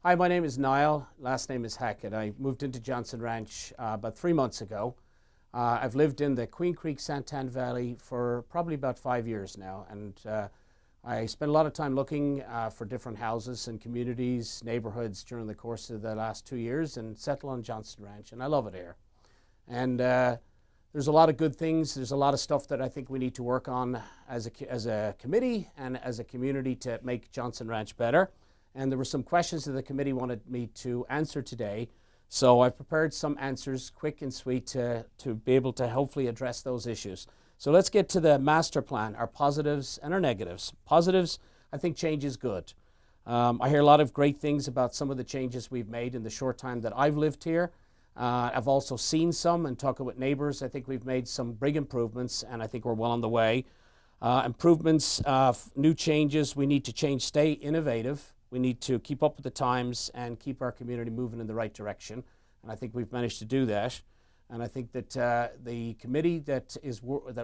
Hi, my name is Niall. Last name is Hackett. I moved into Johnson Ranch about 3 months ago. I've lived in the Queen Creek Santan Valley for probably about 5 years now, and I spent a lot of time looking for different houses and communities, neighborhoods during the course of the last 2 years, and settled on Johnson Ranch, and I love it here. And there's a lot of good things. There's a lot of stuff that I think we need to work on as a committee and as a community to make Johnson Ranch better. And there were some questions that the committee wanted me to answer today. So I've prepared some answers, quick and sweet, to be able to hopefully address those issues. So let's get to the master plan, our positives and our negatives. Positives, I think change is good. I hear a lot of great things about some of the changes we've made in the short time that I've lived here. I've also seen some and talking with neighbors. I think we've made some big improvements, and I think we're well on the way. Improvements, new changes, we need to change, stay innovative. We need to keep up with the times and keep our community moving in the right direction. And I think we've managed to do that. And I think that the committee that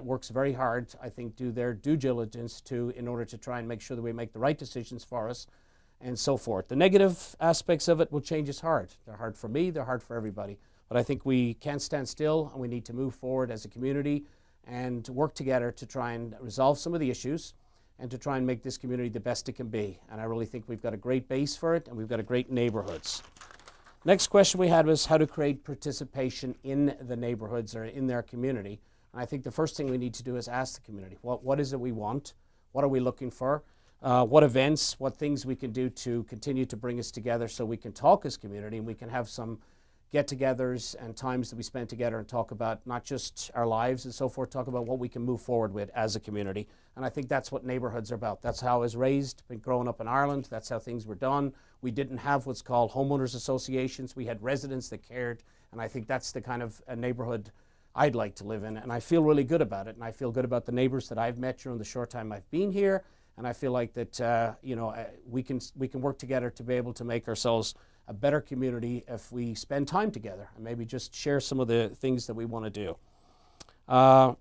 works very hard, I think, do their due diligence in order to try and make sure that we make the right decisions for us and so forth. The negative aspects of it will change is hard. They're hard for me, they're hard for everybody. But I think we can't stand still, and we need to move forward as a community and work together to try and resolve some of the issues and to try and make this community the best it can be. And I really think we've got a great base for it, and we've got a great neighborhoods. Next question we had was how to create participation in the neighborhoods or in their community. And I think the first thing we need to do is ask the community, what is it we want? What are we looking for? What events, what things we can do to continue to bring us together so we can talk as community and we can have some get-togethers and times that we spend together and talk about not just our lives and so forth, talk about what we can move forward with as a community. And I think that's what neighborhoods are about. That's how I was raised, been growing up in Ireland. That's how things were done. We didn't have what's called homeowners associations. We had residents that cared, and I think that's the kind of a neighborhood I'd like to live in, and I feel really good about it. And I feel good about the neighbors that I've met during the short time I've been here, and I feel like that we can work together to be able to make ourselves a better community if we spend time together and maybe just share some of the things that we want to do.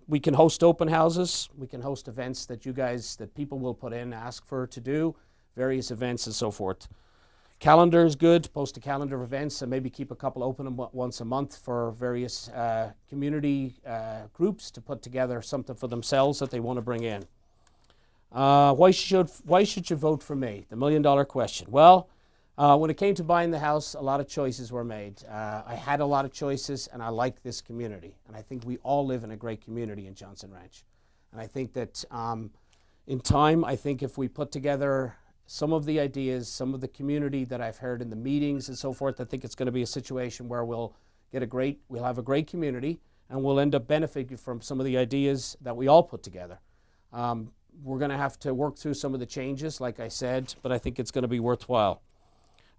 We can host open houses. We can host events that people will put in, ask for to do, various events and so forth. Calendar is good. Post a calendar of events and maybe keep a couple open once a month for various community groups to put together something for themselves that they want to bring in. Why should you vote for me? The million-dollar question. Well, when it came to buying the house, a lot of choices were made. I had a lot of choices, and I like this community. And I think we all live in a great community in Johnson Ranch. And I think that in time, I think if we put together some of the ideas, some of the community that I've heard in the meetings and so forth, I think it's going to be a situation where we'll have a great community, and we'll end up benefiting from some of the ideas that we all put together. We're going to have to work through some of the changes, like I said, but I think it's going to be worthwhile.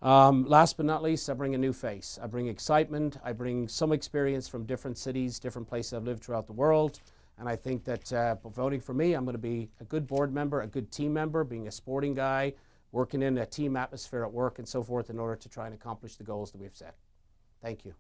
Last but not least, I bring a new face. I bring excitement. I bring some experience from different cities, different places I've lived throughout the world. And I think that voting for me, I'm going to be a good board member, a good team member, being a sporting guy, working in a team atmosphere at work and so forth in order to try and accomplish the goals that we've set. Thank you.